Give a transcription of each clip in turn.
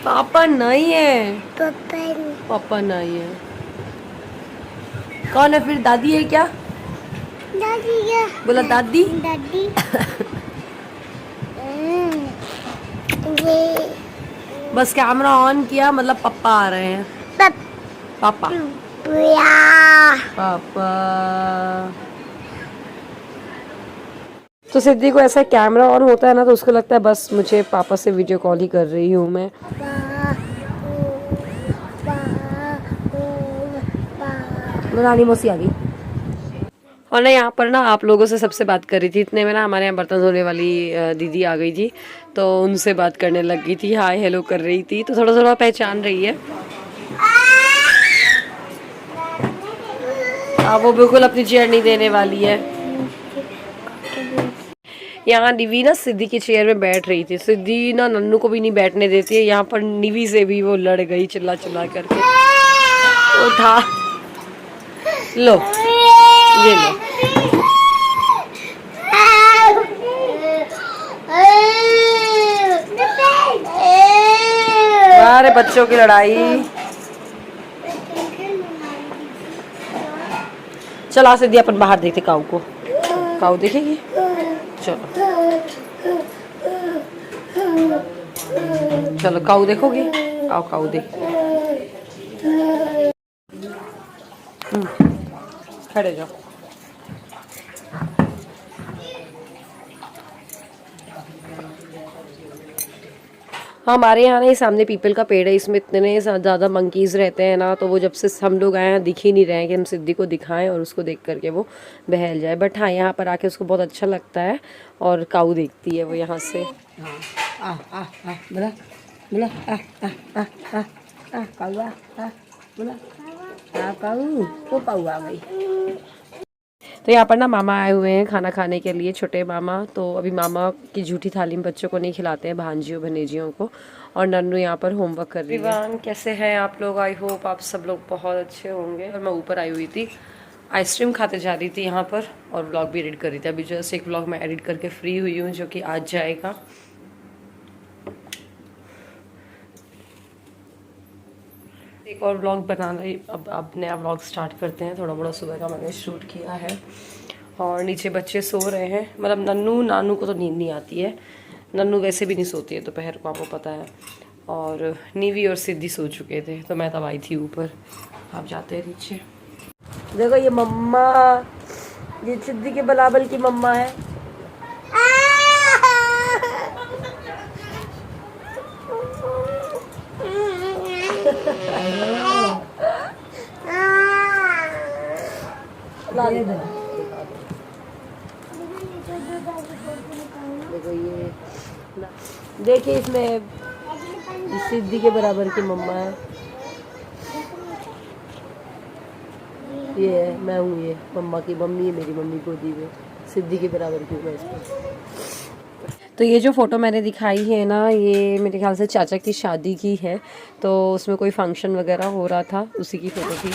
पापा नहीं है। पापा नहीं है। कौन है फिर? दादी है क्या? दादी क्या? बोला दादी। दादी। ये बस कैमरा ऑन किया मतलब पापा आ रहे हैं। पापा पापा। तो सिद्धि को ऐसा कैमरा ऑन होता है ना तो उसको लगता है बस मुझे पापा से वीडियो कॉल ही कर रही हूँ मैं। नानी मौसी आ गई। और ना यहाँ पर ना आप लोगों से सबसे बात कर रही थी, इतने में ना हमारे यहाँ बर्तन धोने वाली दीदी आ गई थी, तो उनसे बात करने लग गई थी, हाय हेलो कर रही थी, तो थोड़ा थोड़ा पहचान रही है। वो बिल्कुल अपनी चेयर नहीं देने वाली है। यहाँ निवी ना सिद्धि की चेयर में बैठ रही थी, सिद्धि ना नन्नू को भी नहीं बैठने देती है, यहाँ पर निवी से भी वो लड़ गई चिल्ला चिल्ला करके। उठा लो, ये लो। अरे बच्चों की लड़ाई। चला सिद्धि अपन बाहर देखते काऊ को। काऊ देखेगी? चलो चलो काऊ देखोगी? आओ काऊ देख। खड़े जाओ। हमारे यहाँ ना ये सामने पीपल का पेड़ है, इसमें इतने ज़्यादा मंकीज़ रहते हैं ना, तो वो जब से हम लोग आए हैं दिख ही नहीं रहे हैं कि हम सिद्धि को दिखाएं और उसको देख करके वो बहल जाए। बट हाँ, यहाँ पर आके उसको बहुत अच्छा लगता है और काऊ देखती है वो यहाँ से। तो यहाँ पर ना मामा आए हुए हैं खाना खाने के लिए, छोटे मामा। तो अभी मामा की झूठी थाली में बच्चों को नहीं खिलाते हैं, भांजियों भनेजियों को। और नन्नू यहाँ पर होमवर्क कर रही है। कैसे हैं आप लोग? आई होप आप सब लोग बहुत अच्छे होंगे। और मैं ऊपर आई हुई थी, आइसक्रीम खाते जा रही थी यहाँ पर, और व्लॉग भी एडिट कर रही थी। अभी जस्ट एक व्लॉग मैं एडिट करके फ्री हुई हूँ, जो कि आज जाएगा। एक और व्लॉग बनाना ही, अब नया व्लॉग स्टार्ट करते हैं। थोड़ा बड़ा सुबह का मैंने शूट किया है और नीचे बच्चे सो रहे हैं। मतलब नन्नू नानू को तो नींद नहीं आती है, नन्नू वैसे भी नहीं सोती है दोपहर को, आपको पता है। और नीवी और सिद्धि सो चुके थे, तो मैं तब आई थी ऊपर। आप जाते हैं नीचे। देखो ये मम्मा, ये सिद्धि के बलाबल की मम्मा है। देखो ये, देखिए इसमें सिद्धि के बराबर की मम्मा है। ये है, मैं हूँ ये मम्मा की मम्मी है, मेरी मम्मी गोदी में, सिद्धि के बराबर की मैं इसको। तो ये जो फ़ोटो मैंने दिखाई है ना, ये मेरे ख्याल से चाचा की शादी की है, तो उसमें कोई फंक्शन वगैरह हो रहा था, उसी की फ़ोटो थी।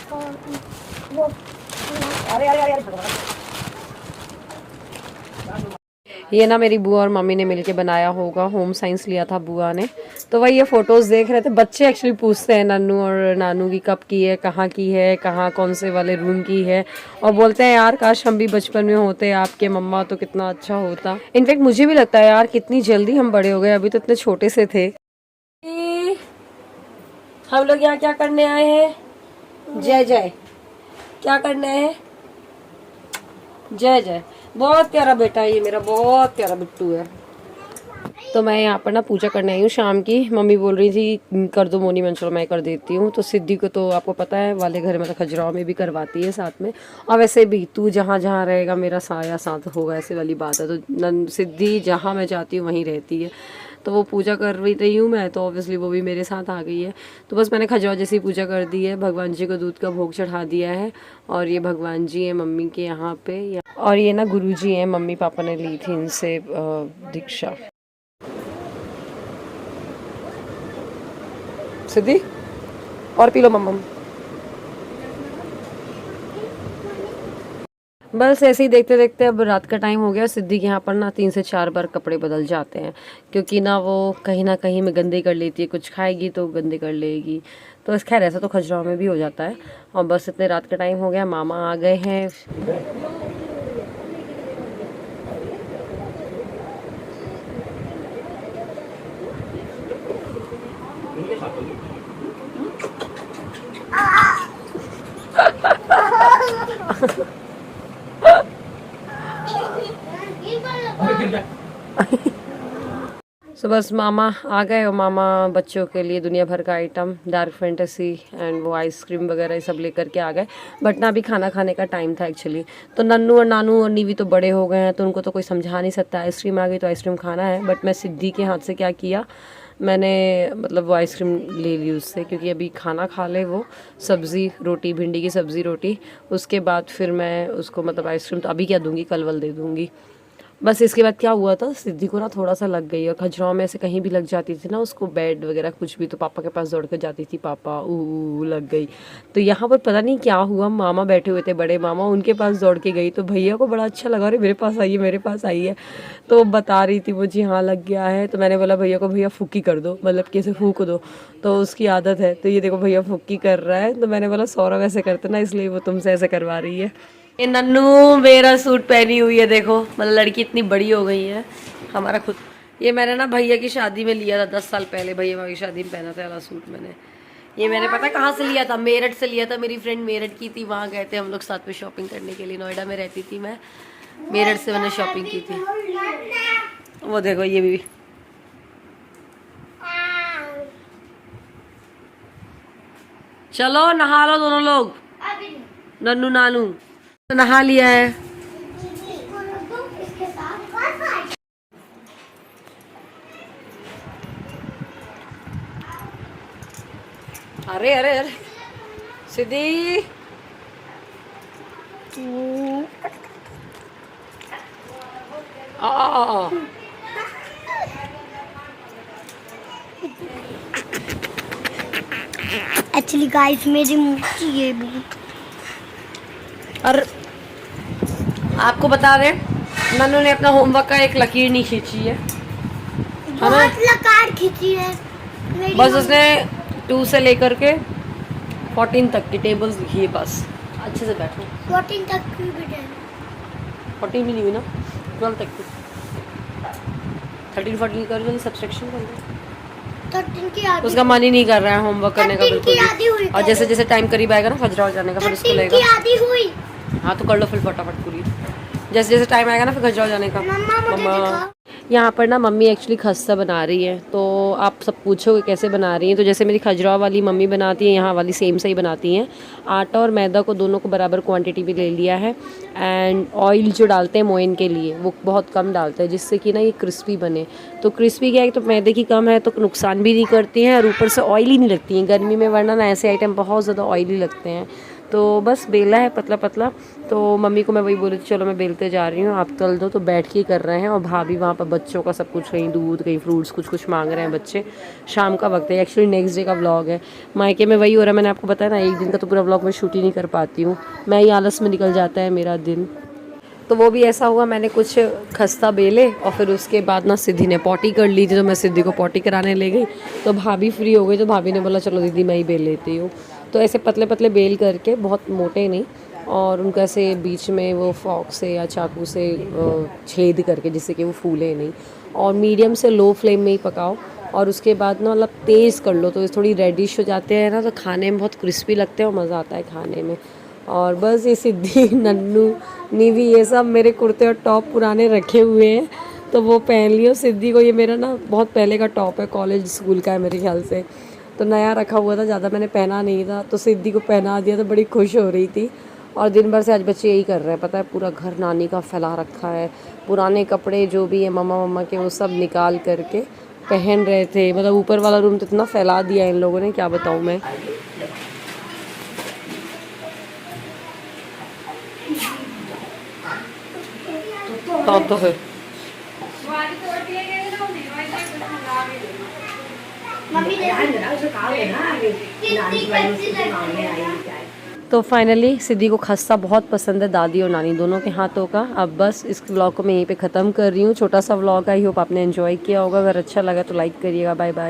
अरे अरे अरे अरे, ये ना मेरी बुआ और मम्मी ने मिलके बनाया होगा, होम साइंस लिया था बुआ ने। तो वही ये फोटोज़ देख रहे थे। बच्चे एक्चुअली पूछते हैं नन्नू और नानू की कब की है, कहाँ कौन से वाले रूम की है, और बोलते हैं यार काश हम भी बचपन में होते आपके मम्मा, तो कितना अच्छा होता। इनफैक्ट मुझे भी लगता है यार कितनी जल्दी हम बड़े हो गए, अभी तो इतने छोटे से थे। हम लोग यहाँ क्या करने आए हैं? जय जय क्या करने आए हैं? जय जय। बहुत प्यारा बेटा है ये मेरा, बहुत प्यारा बिट्टू है। तो मैं यहाँ पर ना पूजा करने आई हूँ शाम की। मम्मी बोल रही थी कर दो मोनी, मैं चलो मैं कर देती हूँ। तो सिद्धि को तो आपको पता है वाले घर में तो खजुराहो में भी करवाती है साथ में, और वैसे भी तू जहाँ जहाँ रहेगा मेरा साया साथ होगा, ऐसे वाली बात है। तो सिद्धि जहाँ मैं जाती हूँ वहीं रहती है। तो वो पूजा कर रही हूँ मैं, तो ऑब्वियसली वो भी मेरे साथ आ गई है। तो बस मैंने खजुराहो जैसी पूजा कर दी है, भगवान जी को दूध का भोग चढ़ा दिया है। और ये भगवान जी हैं मम्मी के यहाँ पे, और ये ना गुरु जी हैं, मम्मी पापा ने ली थी इनसे दीक्षा। सिद्धि और पी लो मम्मा। बस ऐसे ही देखते देखते अब रात का टाइम हो गया। सिद्धि के यहाँ पर ना 3 से 4 बार कपड़े बदल जाते हैं, क्योंकि ना कहीं में गंदे कर लेती है, कुछ खाएगी तो गंदे कर लेगी। तो इस खैर ऐसा तो खजुराहो में भी हो जाता है। और बस इतने रात का टाइम हो गया, मामा आ गए हैं। तो बस मामा आ गए और मामा बच्चों के लिए दुनिया भर का आइटम, डार्क फैंटेसी एंड वो आइसक्रीम वगैरह ये सब लेकर के आ गए। बट ना अभी खाना खाने का टाइम था एक्चुअली। तो नन्नू और नानू और नीवी तो बड़े हो गए हैं, तो उनको तो कोई समझा नहीं सकता। आइसक्रीम आ गई तो आइसक्रीम खाना है। बट मैं सिद्धि के हाथ से क्या किया, मैंने मतलब वो आइसक्रीम ले ली उससे, क्योंकि अभी खाना खा ले वो, सब्ज़ी रोटी, भिंडी की सब्ज़ी रोटी, उसके बाद फिर मैं उसको मतलब आइसक्रीम तो अभी क्या दूंगी, कल वल दे दूंगी। बस इसके बाद क्या हुआ था, सिद्धि को ना थोड़ा सा लग गई, और खजुराहो में ऐसे कहीं भी लग जाती थी ना उसको, बेड वगैरह कुछ भी, तो पापा के पास दौड़ कर जाती थी, पापा ऊ लग गई। तो यहाँ पर पता नहीं क्या हुआ, मामा बैठे हुए थे, बड़े मामा, उनके पास दौड़ के गई। तो भैया को बड़ा अच्छा लगा, अरे मेरे पास आई है, मेरे पास आई है। तो बता रही थी मुझे हाँ लग गया है। तो मैंने बोला भैया को, भैया फुक्की कर दो, मतलब कि ऐसे फूक दो, तो उसकी आदत है। तो ये देखो भैया फुक्की कर रहा है। तो मैंने बोला सौरभ ऐसे करते ना, इसलिए वो तुमसे ऐसे करवा रही है। ये नन्नू मेरा सूट पहनी हुई है, देखो मतलब लड़की इतनी बड़ी हो गई है हमारा खुद। ये मैंने ना भैया की शादी में लिया था 10 साल पहले, भैया की शादी में पहना था वाला सूट मैंने। ये मैंने पता कहाँ से लिया था, मेरठ से लिया था। मेरी फ्रेंड मेरठ की थी, वहाँ गए थे हम लोग साथ में शॉपिंग करने के लिए। नोएडा में रहती थी मैं, मेरठ से मैंने शॉपिंग की थी। वो देखो ये भी, चलो नहा लो दोनों लोग। नन्नू नानू तो नहा लिया है। अरे अरे अरे सिद्धि, एक्चुअली गाइस मेरी मूर्ति ये भी, और आपको बता दें नन्नू ने अपना होमवर्क का एक लकीर नहीं खींची है, बहुत लकार खींची है बस उसने 2 से लेकर के 14 तक की टेबल्स लिखी है बस। अच्छे से बैठो। 14 तक की बेटे, 14 भी नहीं हुई ना, 12 तक की। 13 14 कर जो सब्सट्रैक्शन कर लो। 13 की आधी, उसका मन ही नहीं कर रहा है होमवर्क करने का 13 की बिल्कुल आधी हुई। भी। और जैसे जैसे टाइम करीब आएगा ना खजुराहो जाने का, फिर उसको 13 लेगा। की आधी हुई। हाँ तो कर लो फिर फटाफट पूरी, जैसे जैसे टाइम आएगा ना फिर खजुराहो जाने का। मम्मा मुझे दिखा। यहाँ पर ना मम्मी एक्चुअली खस्ता बना रही है। तो आप सब पूछोगे कैसे बना रही हैं, तो जैसे मेरी खजुराहो वाली मम्मी बनाती है, यहाँ वाली सेम से ही बनाती हैं। आटा और मैदा को दोनों को बराबर क्वांटिटी में ले लिया है। एंड ऑयल जो डालते हैं मोइन के लिए वो बहुत कम डालते हैं, जिससे कि ना ये क्रिस्पी बने। तो क्रिस्पी क्या है, तो मैदे की कम है तो नुकसान भी नहीं करती हैं, और ऊपर से ऑयली नहीं लगती हैं गर्मी में, वरना ना ऐसे आइटम बहुत ज़्यादा ऑयली लगते हैं। तो बस बेला है पतला पतला। तो मम्मी को मैं वही बोली थी, चलो मैं बेलते जा रही हूँ, आप तल दो। तो बैठ के कर रहे हैं, और भाभी वहाँ पर बच्चों का सब कुछ, कहीं दूध कहीं फ्रूट्स कुछ कुछ मांग रहे हैं बच्चे। शाम का वक्त है, एक्चुअली नेक्स्ट डे का व्लॉग है। मायके में वही हो रहा है, मैंने आपको बताया ना, एक दिन का तो पूरा व्लॉग मैं शूट ही नहीं कर पाती हूँ, मैं ही आलस में निकल जाता है मेरा दिन। तो वो भी ऐसा हुआ, मैंने कुछ खस्ता बेले और फिर उसके बाद ना सिद्धि ने पॉटी कर ली थी, तो मैं सिद्धि को पॉटी कराने ले गई। तो भाभी फ्री हो गई, तो भाभी ने बोला चलो दीदी मैं ही बेल लेती हूँ। तो ऐसे पतले पतले बेल करके, बहुत मोटे नहीं, और उनको ऐसे बीच में वो फॉक से या चाकू से छेद करके, जिससे कि वो फूले नहीं, और मीडियम से लो फ्लेम में ही पकाओ। और उसके बाद ना मतलब तेज़ कर लो, तो थोड़ी रेडिश हो जाते हैं ना, तो खाने में बहुत क्रिस्पी लगते हैं और मज़ा आता है खाने में। और बस ये सिद्धि नन्नू नीवी ये सब मेरे कुर्ते और टॉप पुराने रखे हुए हैं, तो वो पहन लियो। सिद्धि को ये मेरा ना बहुत पहले का टॉप है, कॉलेज स्कूल का है मेरे ख्याल से, तो नया रखा हुआ था, ज़्यादा मैंने पहना नहीं था, तो सिद्धि को पहना दिया, तो बड़ी खुश हो रही थी। और दिन भर से आज बच्चे यही कर रहे हैं, पता है, पूरा घर नानी का फैला रखा है, पुराने कपड़े जो भी है मम्मा के वो सब निकाल करके पहन रहे थे। मतलब ऊपर वाला रूम तो इतना फैला दिया है इन लोगों ने, क्या बताऊँ मैं। तो फिर तो फाइनली सिद्धि को खस्ता बहुत पसंद है, दादी और नानी दोनों के हाथों का। अब बस इस व्लॉग को मैं यहीं पे ख़त्म कर रही हूँ। छोटा सा व्लॉग, आई होप आपने एंजॉय किया होगा। अगर अच्छा लगा तो लाइक करिएगा। Bye bye.